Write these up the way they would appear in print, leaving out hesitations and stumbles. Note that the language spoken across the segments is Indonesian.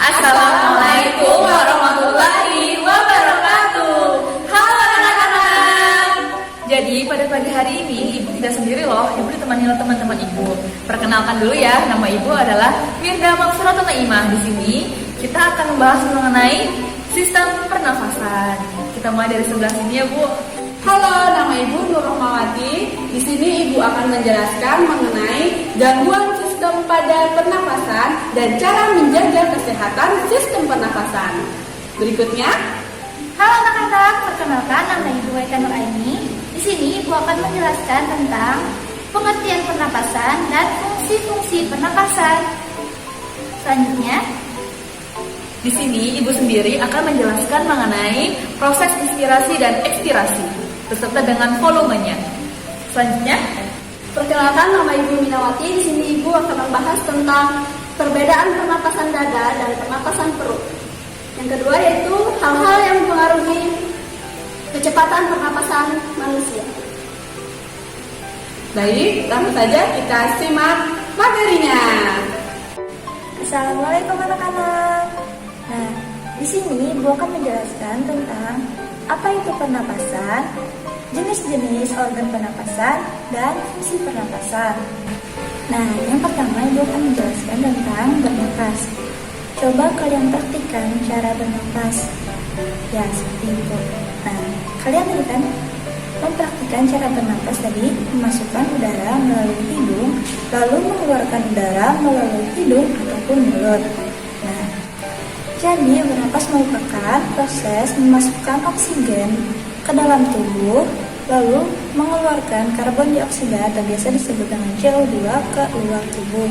Assalamualaikum warahmatullahi wabarakatuh. Halo anak-anak. Jadi pada pagi hari ini Ibu tidak sendiri loh. Ibu ditemani oleh teman-teman Ibu. Perkenalkan dulu ya, nama Ibu adalah Wirda Maksuratul Naimah. Di sini kita akan membahas mengenai sistem pernafasan. Kita mulai dari sebelah sini ya Bu. Halo, nama Ibu Nur Rahmawati. Di sini Ibu akan menjelaskan mengenai gangguan sistem pada pernapasan dan cara menjaga kesehatan sistem pernapasan. Berikutnya, Halo anak-anak, perkenalkan nama Ibu Eka Nur Aini. Di sini Ibu akan menjelaskan tentang pengertian pernapasan dan fungsi-fungsi pernapasan. Selanjutnya, Di sini Ibu sendiri akan menjelaskan mengenai proses inspirasi dan ekspirasi beserta dengan volumenya. Selanjutnya, perkenalkan nama Ibu Minawati. Di sini Ibu akan membahas tentang perbedaan pernapasan dada dan pernapasan perut. Yang kedua yaitu hal-hal yang mempengaruhi kecepatan pernapasan manusia. Baik, langsung saja kita simak materinya. Assalamualaikum anak-anak. Nah, di sini Ibu akan menjelaskan tentang apa itu pernapasan, jenis-jenis organ pernapasan, dan fungsi pernapasan. Nah, yang pertama Ibu akan menjelaskan tentang bernapas. Coba kalian praktikkan cara bernapas. Ya, seperti itu. Nah, kalian tadi kan mempraktikkan cara bernapas tadi, memasukkan udara melalui hidung, lalu mengeluarkan udara melalui hidung ataupun mulut. Nah, jadi bernapas merupakan proses memasukkan oksigen ke dalam tubuh, lalu mengeluarkan karbon dioksida atau biasa disebut dengan CO2 ke luar tubuh.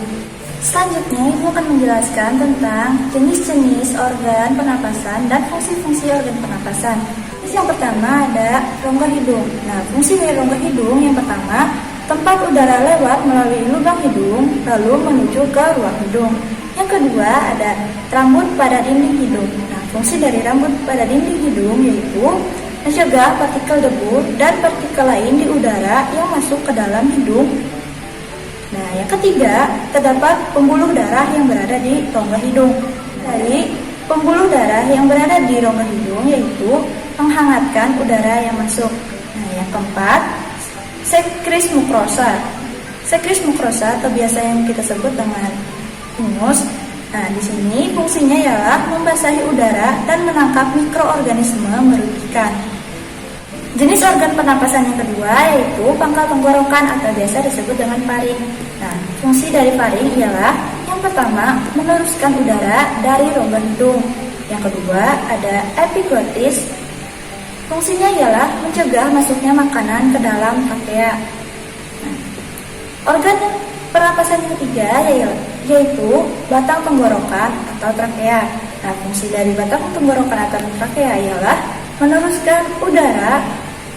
Selanjutnya, Ibu akan menjelaskan tentang jenis-jenis organ pernapasan dan fungsi-fungsi organ pernapasan. Yang pertama ada rongga hidung. Nah, fungsi dari rongga hidung yang pertama, tempat udara lewat melalui lubang hidung lalu menuju ke ruang hidung. Yang kedua ada rambut pada dinding hidung. Nah, fungsi dari rambut pada dinding hidung yaitu mencegah partikel debu dan partikel lain di udara yang masuk ke dalam hidung. Nah, yang ketiga terdapat pembuluh darah yang berada di rongga hidung. Dari pembuluh darah yang berada di rongga hidung yaitu menghangatkan udara yang masuk. Nah, yang keempat, sekris mukrosa. Sekris mukrosa atau biasa yang kita sebut dengan ingus. Nah, di sini fungsinya ialah membasahi udara dan menangkap mikroorganisme merugikan. Jenis organ pernapasan yang kedua yaitu pangkal tenggorokan atau biasa disebut dengan faring. Nah, fungsi dari faring ialah yang pertama meneruskan udara dari rongga hidung. Yang kedua ada epiglotis. Fungsinya ialah mencegah masuknya makanan ke dalam trachea. Nah, organ pernapasan yang ketiga yaitu batang tenggorokan atau trachea. Nah, fungsi dari batang tenggorokan atau trachea ialah meneruskan udara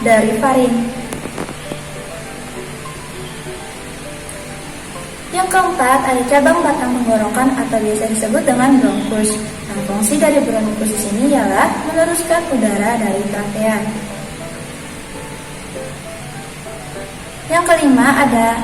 dari faring. Yang keempat ada cabang batang tenggorokan atau biasa disebut dengan bronkus. Nah, fungsi dari bronkus di sini ialah meneruskan udara dari trachea. Yang kelima ada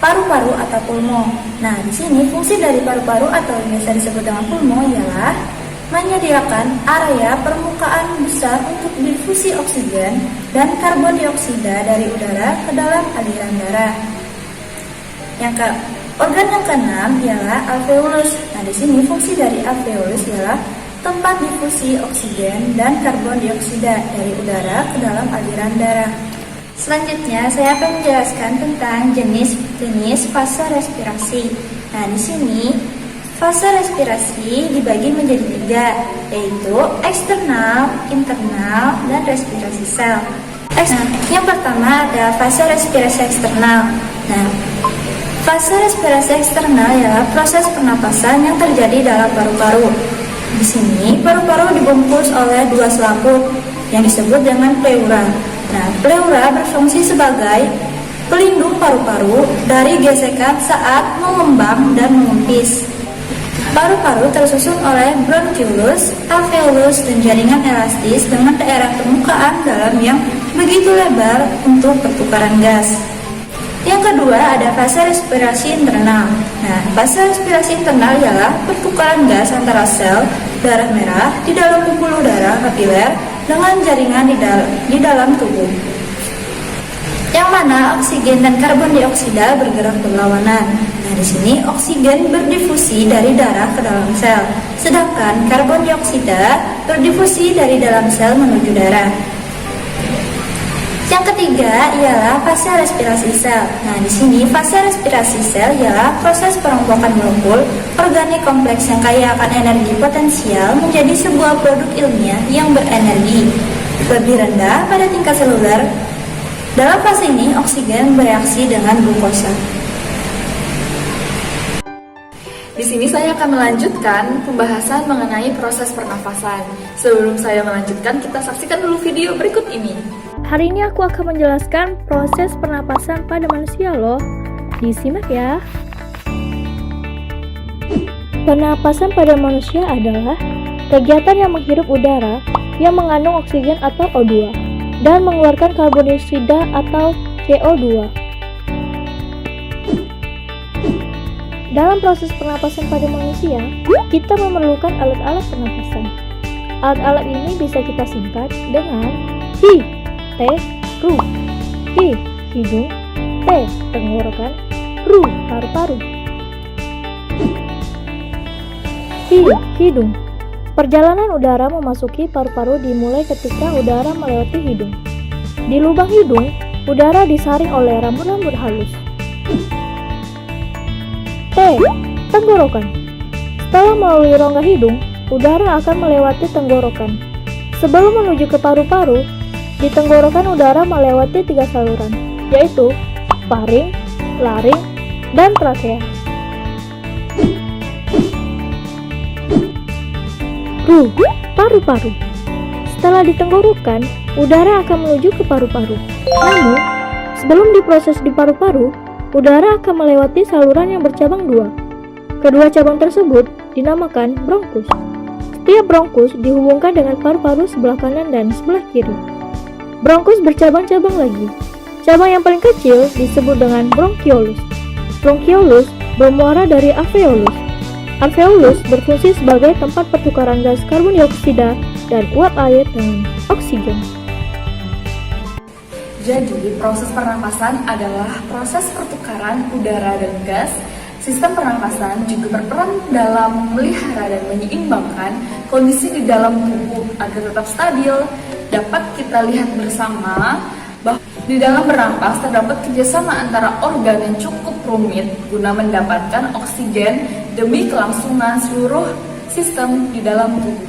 paru-paru atau pulmo. Nah, di sini fungsi dari paru-paru atau biasa disebut dengan pulmo ialah menyediakan area permukaan besar untuk difusi oksigen dan karbon dioksida dari udara ke dalam aliran darah. Organ yang keenam ialah alveolus. Nah, di sini fungsi dari alveolus ialah tempat difusi oksigen dan karbon dioksida dari udara ke dalam aliran darah. Selanjutnya, saya akan menjelaskan tentang jenis-jenis fase respirasi. Nah, di sini fase respirasi dibagi menjadi 3, yaitu eksternal, internal, dan respirasi sel. Nah, yang pertama ada fase respirasi eksternal. Nah, fase respirasi eksternal adalah proses pernapasan yang terjadi dalam paru-paru. Di sini, paru-paru dibungkus oleh 2 selaput yang disebut dengan pleura. Nah, pleura berfungsi sebagai pelindung paru-paru dari gesekan saat mengembang dan mengempis. Paru-paru tersusun oleh bronchioles, alveolus, dan jaringan elastis dengan daerah permukaan dalam yang begitu lebar untuk pertukaran gas. Yang kedua ada fase respirasi internal. Nah, fase respirasi internal ialah pertukaran gas antara sel darah merah di dalam pembuluh darah kapiler dengan jaringan di dalam tubuh. Yang mana oksigen dan karbon dioksida bergerak berlawanan. Nah, di sini oksigen berdifusi dari darah ke dalam sel, sedangkan karbon dioksida berdifusi dari dalam sel menuju darah. Yang ketiga ialah fase respirasi sel. Nah, di sini fase respirasi sel ialah proses perombakan molekul organik kompleks yang kaya akan energi potensial menjadi sebuah produk ilmiah yang berenergi lebih rendah pada tingkat seluler. Dalam fase ini, oksigen bereaksi dengan glukosa. Di sini saya akan melanjutkan pembahasan mengenai proses pernafasan. Sebelum saya melanjutkan, kita saksikan dulu video berikut ini. Hari ini aku akan menjelaskan proses pernapasan pada manusia loh. Disimak ya. Pernapasan pada manusia adalah kegiatan yang menghirup udara yang mengandung oksigen atau O2 dan mengeluarkan karbon dioksida atau CO2. Dalam proses pernapasan pada manusia, kita memerlukan alat-alat pernapasan. Alat-alat ini bisa kita singkat dengan Hi, T, Ru. Hi, hidung. T, tenggorokan. Ru, paru-paru. Hi, hidung. Perjalanan udara memasuki paru-paru dimulai ketika udara melewati hidung. Di lubang hidung, udara disaring oleh rambut-rambut halus. T. Tenggorokan. Setelah melalui rongga hidung, udara akan melewati tenggorokan. Sebelum menuju ke paru-paru, di tenggorokan udara melewati 3 saluran, yaitu faring, laring, dan trakea. Ru, paru-paru. Setelah di tenggorokan, udara akan menuju ke paru-paru. Namun, sebelum diproses di paru-paru, udara akan melewati saluran yang bercabang 2. Kedua cabang tersebut dinamakan bronkus. Setiap bronkus dihubungkan dengan paru-paru sebelah kanan dan sebelah kiri. Bronkus bercabang-cabang lagi. Cabang yang paling kecil disebut dengan bronkiolus. Bronkiolus bermuara dari alveolus. Alveolus berfungsi sebagai tempat pertukaran gas karbon dioksida dan uap air dengan oksigen. Jadi, proses pernapasan adalah proses pertukaran udara dan gas. Sistem pernapasan juga berperan dalam memelihara dan menyeimbangkan kondisi di dalam tubuh agar tetap stabil. Dapat kita lihat bersama bahwa di dalam bernapas terdapat kerjasama antara organ yang cukup rumit guna mendapatkan oksigen demi kelangsungan seluruh sistem di dalam tubuh.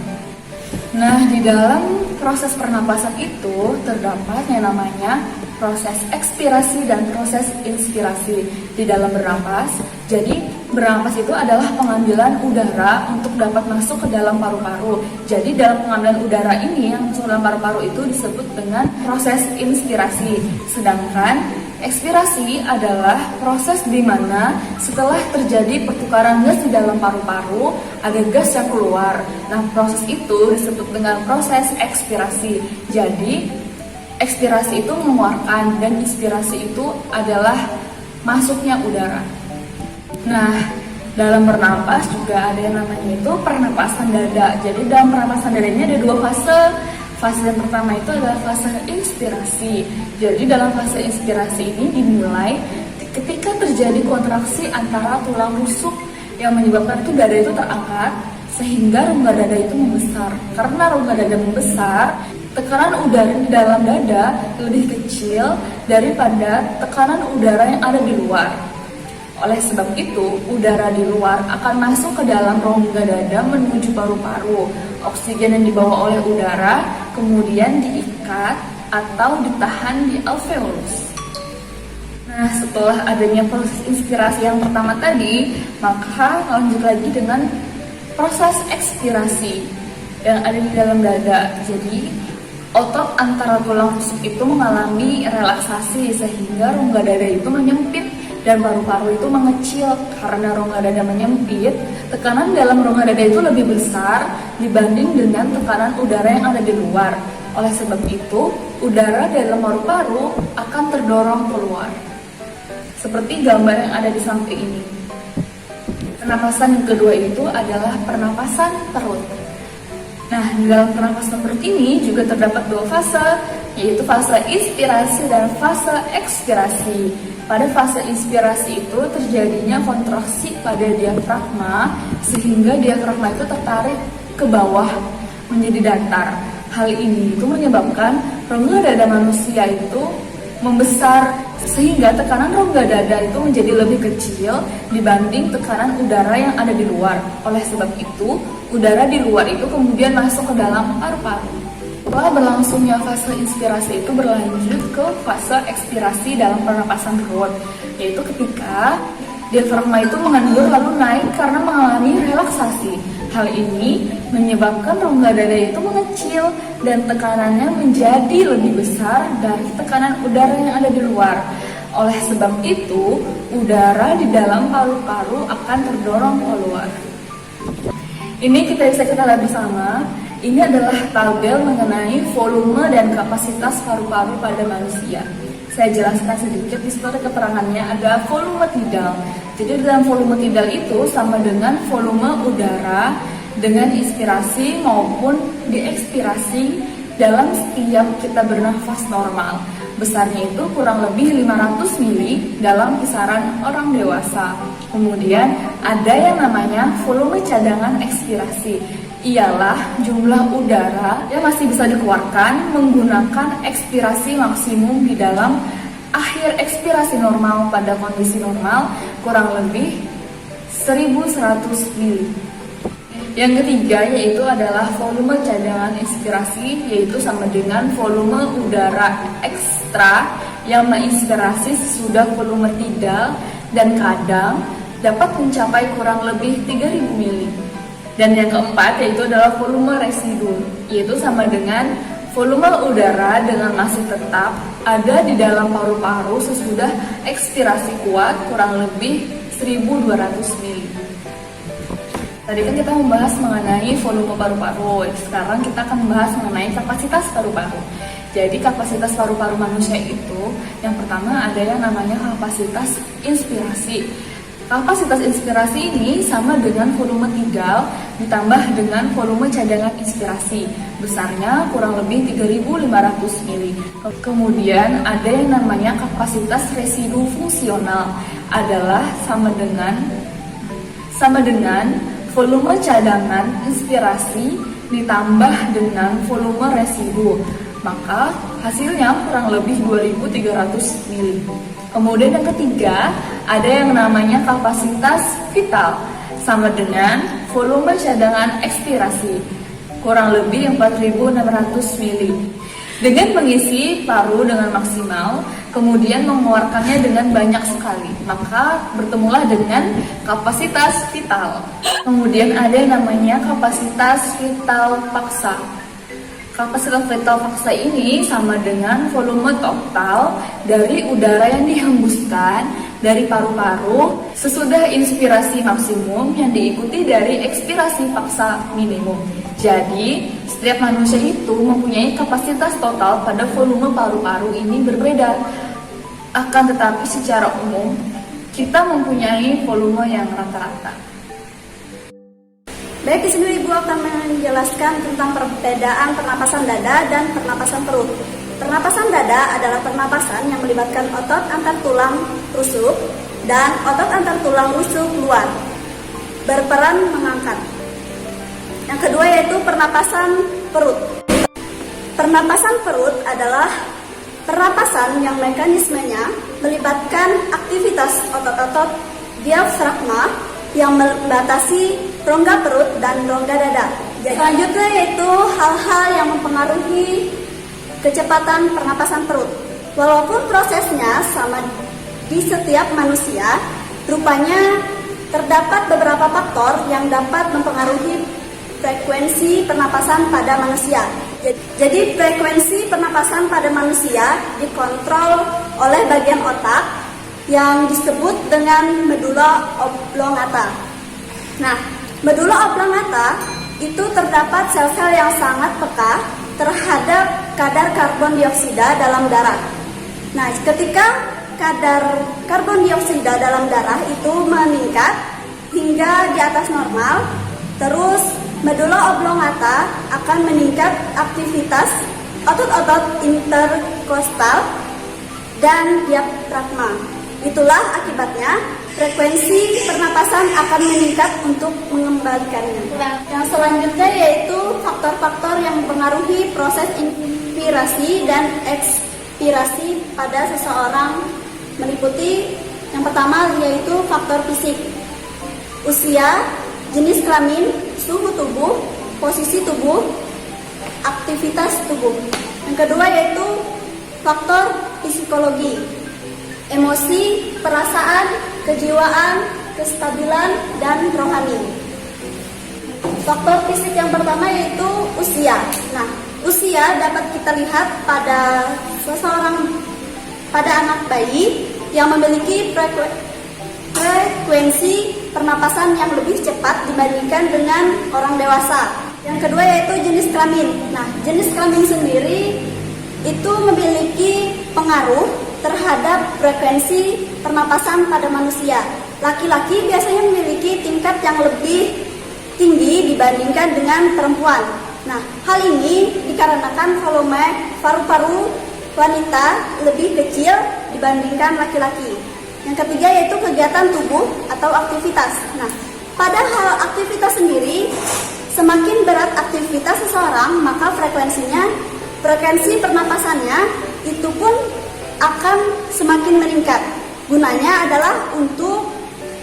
Nah, di dalam proses pernapasan itu terdapat yang namanya proses ekspirasi dan proses inspirasi di dalam bernapas. Jadi, bernapas itu adalah pengambilan udara untuk dapat masuk ke dalam paru-paru. Jadi, dalam pengambilan udara ini yang masuk ke dalam paru-paru itu disebut dengan proses inspirasi. Sedangkan ekspirasi adalah proses di mana setelah terjadi pertukaran gas di dalam paru-paru, ada gas yang keluar. Nah, proses itu disebut dengan proses ekspirasi. Jadi, ekspirasi itu mengeluarkan dan inspirasi itu adalah masuknya udara. Nah, dalam bernapas juga ada yang namanya itu pernapasan dada. Jadi dalam pernapasan dada ini ada 2 fase. Fase yang pertama itu adalah fase inspirasi. Jadi dalam fase inspirasi ini dimulai ketika terjadi kontraksi antara tulang rusuk yang menyebabkan itu dada itu terangkat sehingga rongga dada itu membesar. Karena rongga dada membesar, tekanan udara di dalam dada lebih kecil daripada tekanan udara yang ada di luar. Oleh sebab itu, udara di luar akan masuk ke dalam rongga dada menuju paru-paru. Oksigen yang dibawa oleh udara kemudian diikat atau ditahan di alveolus. Nah, setelah adanya proses inspirasi yang pertama tadi, maka lanjut lagi dengan proses ekspirasi yang ada di dalam dada. Jadi, otot antara tulang rusuk itu mengalami relaksasi sehingga rongga dada itu menyempit dan paru-paru itu mengecil. Karena rongga dada menyempit, tekanan dalam rongga dada itu lebih besar dibanding dengan tekanan udara yang ada di luar. Oleh sebab itu, udara dalam paru-paru akan terdorong keluar. seperti gambar yang ada di samping ini. Pernapasan yang kedua itu adalah pernapasan perut. Nah, di dalam pernapasan perut ini juga terdapat dua fase, yaitu fase inspirasi dan fase ekspirasi. Pada fase inspirasi itu terjadinya kontraksi pada diafragma, sehingga diafragma itu tertarik ke bawah menjadi datar. Hal ini itu menyebabkan rongga dada manusia itu membesar, sehingga tekanan rongga dada itu menjadi lebih kecil dibanding tekanan udara yang ada di luar. Oleh sebab itu, udara di luar itu kemudian masuk ke dalam paru-paru. Setelah berlangsungnya fase inspirasi itu berlanjut ke fase ekspirasi dalam pernapasan perut, yaitu ketika diafragma itu mengendur lalu naik karena mengalami relaksasi. Hal ini menyebabkan rongga dada itu mengecil dan tekanannya menjadi lebih besar dari tekanan udara yang ada di luar. Oleh sebab itu, udara di dalam paru-paru akan terdorong keluar. Ini kita lihat bersama. Ini adalah tabel mengenai volume dan kapasitas paru-paru pada manusia. Saya jelaskan sedikit, di situ ada keterangannya, ada volume tidal. Jadi dalam volume tidal itu sama dengan volume udara dengan inspirasi maupun diekspirasi dalam setiap kita bernafas normal. Besarnya itu kurang lebih 500 mili dalam kisaran orang dewasa. Kemudian ada yang namanya volume cadangan ekspirasi. Ialah jumlah udara yang masih bisa dikeluarkan menggunakan ekspirasi maksimum di dalam akhir ekspirasi normal pada kondisi normal kurang lebih 1100 mili. Yang ketiga yaitu adalah volume cadangan ekspirasi, yaitu sama dengan volume udara ekstra yang menginspirasi sesudah volume tidal dan kadang dapat mencapai kurang lebih 3000 mili. Dan yang keempat yaitu adalah volume residu, yaitu sama dengan volume udara dengan masih tetap ada di dalam paru-paru sesudah ekspirasi kuat kurang lebih 1200 mili. Tadi kan kita membahas mengenai volume paru-paru, sekarang kita akan membahas mengenai kapasitas paru-paru. Jadi kapasitas paru-paru manusia itu yang pertama ada yang namanya kapasitas inspirasi. Kapasitas inspirasi ini sama dengan volume tidal ditambah dengan volume cadangan inspirasi. Besarnya kurang lebih 3.500 mili. Kemudian ada yang namanya kapasitas residu fungsional, adalah sama dengan volume cadangan inspirasi ditambah dengan volume residu. Maka hasilnya kurang lebih 2.300 mili. Kemudian yang ketiga, ada yang namanya kapasitas vital, sama dengan volume cadangan ekspirasi, kurang lebih 4.600 mili. Dengan mengisi paru dengan maksimal, kemudian mengeluarkannya dengan banyak sekali, maka bertemulah dengan kapasitas vital. Kemudian ada yang namanya kapasitas vital paksa. Kapasitas vital paksa ini sama dengan volume total dari udara yang dihembuskan dari paru-paru sesudah inspirasi maksimum yang diikuti dari ekspirasi paksa minimum. Jadi, setiap manusia itu mempunyai kapasitas total pada volume paru-paru ini berbeda. Akan tetapi secara umum, kita mempunyai volume yang rata-rata. Baik, di sini Ibu akan menjelaskan tentang perbedaan pernapasan dada dan pernapasan perut. Pernapasan dada adalah pernapasan yang melibatkan otot antar tulang rusuk dan otot antar tulang rusuk luar berperan mengangkat. Yang kedua yaitu pernapasan perut. Pernapasan perut adalah pernapasan yang mekanismenya melibatkan aktivitas otot-otot diafragma yang membatasi rongga perut dan rongga dada. Selanjutnya yaitu hal-hal yang mempengaruhi kecepatan pernapasan perut. Walaupun prosesnya sama di setiap manusia, rupanya terdapat beberapa faktor yang dapat mempengaruhi frekuensi pernapasan pada manusia. Jadi frekuensi pernapasan pada manusia dikontrol oleh bagian otak yang disebut dengan medula oblongata. Nah, medula oblongata itu terdapat sel-sel yang sangat peka terhadap kadar karbon dioksida dalam darah. Nah, ketika kadar karbon dioksida dalam darah itu meningkat hingga di atas normal. Terus medula oblongata akan meningkat aktivitas otot-otot interkostal dan diafragma. Itulah akibatnya frekuensi pernapasan akan meningkat untuk mengembalikannya. Yang selanjutnya yaitu faktor-faktor yang mempengaruhi proses inspirasi dan ekspirasi pada seseorang, meliputi yang pertama yaitu faktor fisik, usia, jenis kelamin, suhu tubuh, posisi tubuh, aktivitas tubuh. Yang kedua yaitu faktor psikologi, emosi, perasaan, kejiwaan, kestabilan, dan rohani. Faktor fisik yang pertama yaitu usia. Nah, usia dapat kita lihat pada anak bayi yang memiliki frekuensi pernapasan yang lebih cepat dibandingkan dengan orang dewasa. Yang kedua yaitu jenis kelamin. Nah, jenis kelamin sendiri itu memiliki pengaruh terhadap frekuensi pernapasan pada manusia. Laki-laki biasanya memiliki tingkat yang lebih tinggi dibandingkan dengan perempuan. Nah, hal ini dikarenakan volume paru-paru wanita lebih kecil dibandingkan laki-laki. Yang ketiga yaitu kegiatan tubuh atau aktivitas. Nah, pada hal aktivitas sendiri, semakin berat aktivitas seseorang, maka frekuensi pernapasannya itu pun akan semakin meningkat. Gunanya adalah untuk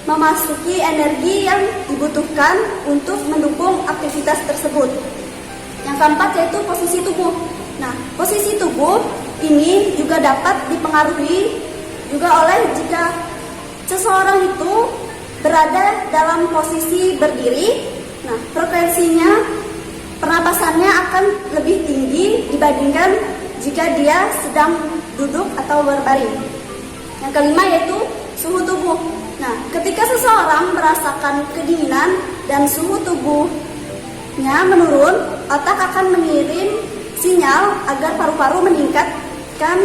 memasuki energi yang dibutuhkan untuk mendukung aktivitas tersebut. Yang keempat yaitu posisi tubuh. Nah, posisi tubuh ini juga dapat dipengaruhi juga oleh jika seseorang itu berada dalam posisi berdiri. Nah, frekuensinya pernapasannya akan lebih tinggi dibandingkan jika dia sedang duduk atau berbaring. Yang kelima yaitu suhu tubuh. Nah, ketika seseorang merasakan kedinginan dan suhu tubuhnya menurun, otak akan mengirim sinyal agar paru-paru meningkatkan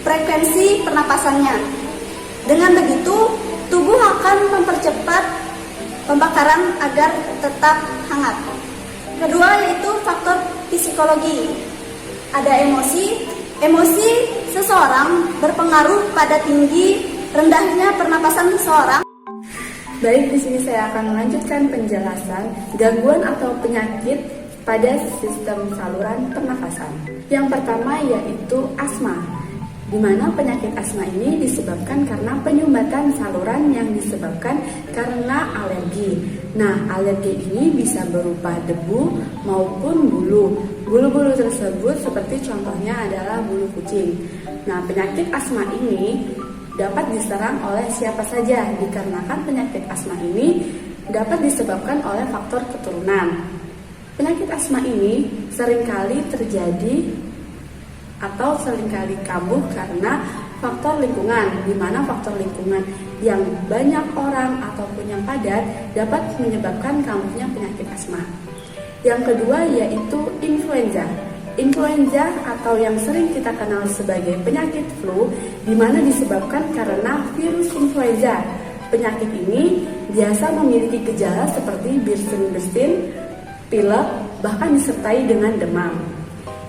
frekuensi pernapasannya. Dengan begitu, tubuh akan mempercepat pembakaran agar tetap hangat. Kedua yaitu faktor psikologi. Ada emosi. Emosi seseorang berpengaruh pada tinggi rendahnya pernapasan seseorang. Baik, di sini saya akan melanjutkan penjelasan gangguan atau penyakit pada sistem saluran pernapasan. Yang pertama yaitu asma, di mana penyakit asma ini disebabkan karena penyumbatan saluran yang disebabkan karena alergi. Nah, alergi ini bisa berupa debu maupun bulu. Bulu-bulu tersebut seperti contohnya adalah bulu kucing. Nah, penyakit asma ini dapat diserang oleh siapa saja, dikarenakan penyakit asma ini dapat disebabkan oleh faktor keturunan. Penyakit asma ini seringkali terjadi atau seringkali kambuh karena faktor lingkungan, di mana faktor lingkungan yang banyak orang ataupun yang padat dapat menyebabkan kambuhnya penyakit asma. Yang kedua yaitu influenza. Influenza atau yang sering kita kenal sebagai penyakit flu, di mana disebabkan karena virus influenza. Penyakit ini biasa memiliki gejala seperti bersin-bersin, pilek, bahkan disertai dengan demam.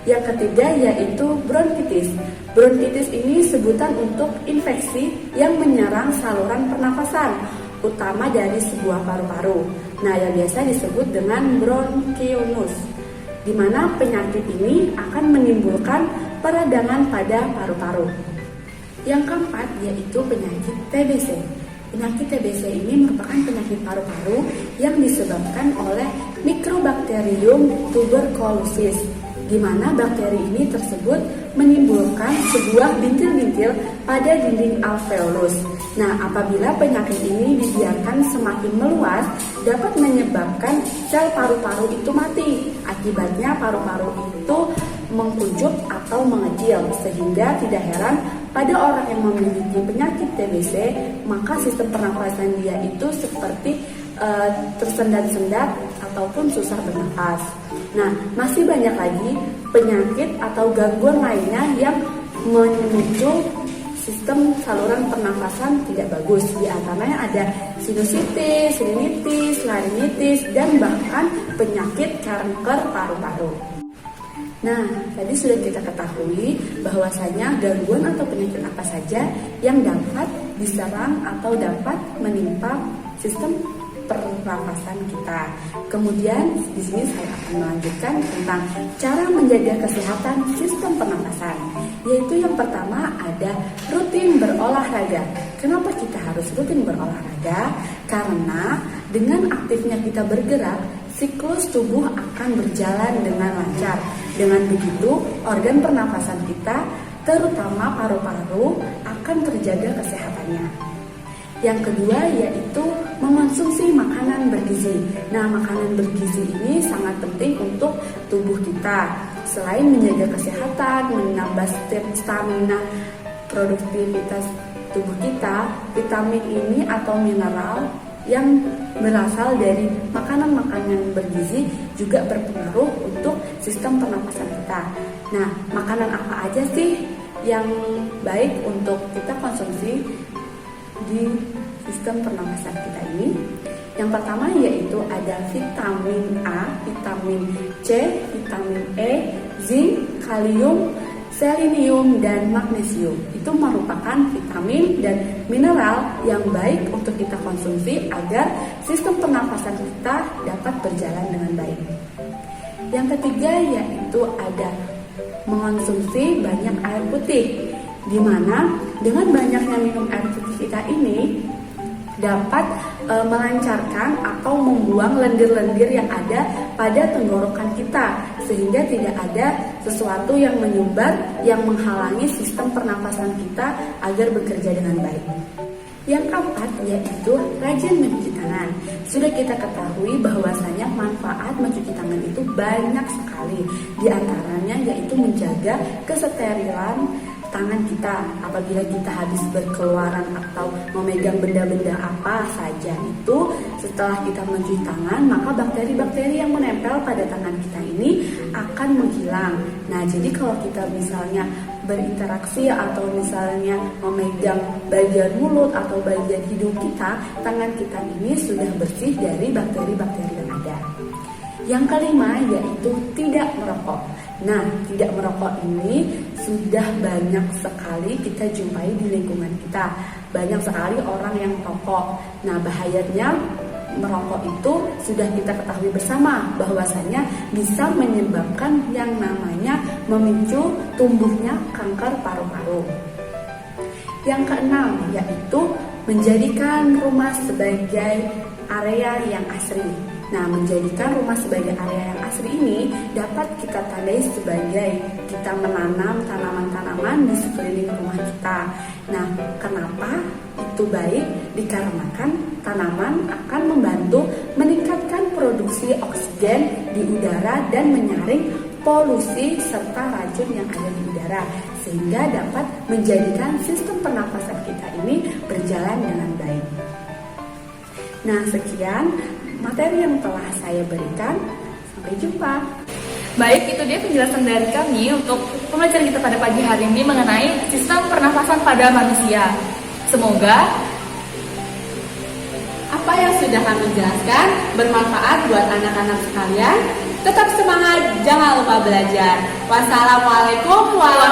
Yang ketiga yaitu bronkitis. Bronkitis ini sebutan untuk infeksi yang menyerang saluran pernafasan, utama dari sebuah paru-paru. Nah, yang biasa disebut dengan bronkiolus, di mana penyakit ini akan menimbulkan peradangan pada paru-paru. Yang keempat yaitu penyakit TBC. Penyakit TBC ini merupakan penyakit paru-paru yang disebabkan oleh Mycobacterium tuberculosis, di mana bakteri ini tersebut menimbulkan sebuah bintil-bintil pada dinding alveolus. Nah, apabila penyakit ini dibiarkan semakin meluas, dapat menyebabkan sel paru-paru itu mati. Akibatnya paru-paru itu mengkuncup atau mengecil, sehingga tidak heran pada orang yang memiliki penyakit TBC, maka sistem pernapasan dia itu seperti tersendat-sendat ataupun susah bernafas. Nah, masih banyak lagi penyakit atau gangguan lainnya yang memicu sistem saluran pernafasan tidak bagus. Di antaranya ada sinusitis, rinitis, larinitis, dan bahkan penyakit kanker paru-paru. Nah, tadi sudah kita ketahui bahwasanya gangguan atau penyakit apa saja yang dapat diserang atau dapat menimpa sistem pernafasan kita. Kemudian di sini saya akan melanjutkan tentang cara menjaga kesehatan sistem pernafasan, yaitu yang pertama ada rutin berolahraga. Kenapa kita harus rutin berolahraga? Karena dengan aktifnya kita bergerak, siklus tubuh akan berjalan dengan lancar. Dengan begitu, organ pernafasan kita, terutama paru-paru, akan terjaga kesehatannya. Yang kedua yaitu mengonsumsi makanan bergizi. Nah, makanan bergizi ini sangat penting untuk tubuh kita. Selain menjaga kesehatan, menambah stamina, produktivitas tubuh kita, vitamin ini atau mineral yang berasal dari makanan-makanan bergizi juga berpengaruh untuk sistem pernapasan kita. Nah, makanan apa aja sih yang baik untuk kita konsumsi di sistem pernapasan kita ini? Yang pertama yaitu ada vitamin A, vitamin C, vitamin E, zinc, kalium, selenium, dan magnesium. Itu merupakan vitamin dan mineral yang baik untuk kita konsumsi agar sistem pernapasan kita dapat berjalan dengan baik. Yang ketiga yaitu ada mengonsumsi banyak air putih, di mana dengan banyaknya minum air putih kita ini dapat melancarkan atau membuang lendir-lendir yang ada pada tenggorokan kita, sehingga tidak ada sesuatu yang menyumbat yang menghalangi sistem pernapasan kita agar bekerja dengan baik. Yang keempat yaitu rajin mencuci tangan. Sudah kita ketahui bahwasanya manfaat mencuci tangan itu banyak sekali. Di antaranya yaitu menjaga kesterilan tangan kita apabila kita habis berkeluaran atau memegang benda-benda apa saja itu, setelah kita mencuci tangan maka bakteri-bakteri yang menempel pada tangan kita ini akan menghilang. Nah, jadi kalau kita misalnya berinteraksi atau misalnya memegang bagian mulut atau bagian hidung kita, tangan kita ini sudah bersih dari bakteri-bakteri yang ada. Yang kelima yaitu tidak merokok. Nah, tidak merokok ini sudah banyak sekali kita jumpai di lingkungan kita. Banyak sekali orang yang merokok. Nah, bahayanya merokok itu sudah kita ketahui bersama bahwasanya bisa menyebabkan yang namanya memicu tumbuhnya kanker paru-paru. Yang keenam yaitu menjadikan rumah sebagai area yang asri. Nah, menjadikan rumah sebagai area yang asri ini dapat kita tandai sebagai kita menanam tanaman-tanaman di sekeliling rumah kita. Nah, kenapa itu baik? Dikarenakan tanaman akan membantu meningkatkan produksi oksigen di udara dan menyaring polusi serta racun yang ada di udara, sehingga dapat menjadikan sistem pernapasan kita ini berjalan dengan baik. Nah, sekian materi yang telah saya berikan. Sampai jumpa. Baik, itu dia penjelasan dari kami untuk pembelajaran kita pada pagi hari ini mengenai sistem pernafasan pada manusia. Semoga apa yang sudah kami jelaskan bermanfaat buat anak-anak sekalian. Tetap semangat, jangan lupa belajar. Wassalamualaikum warahmatullahi wabarakatuh.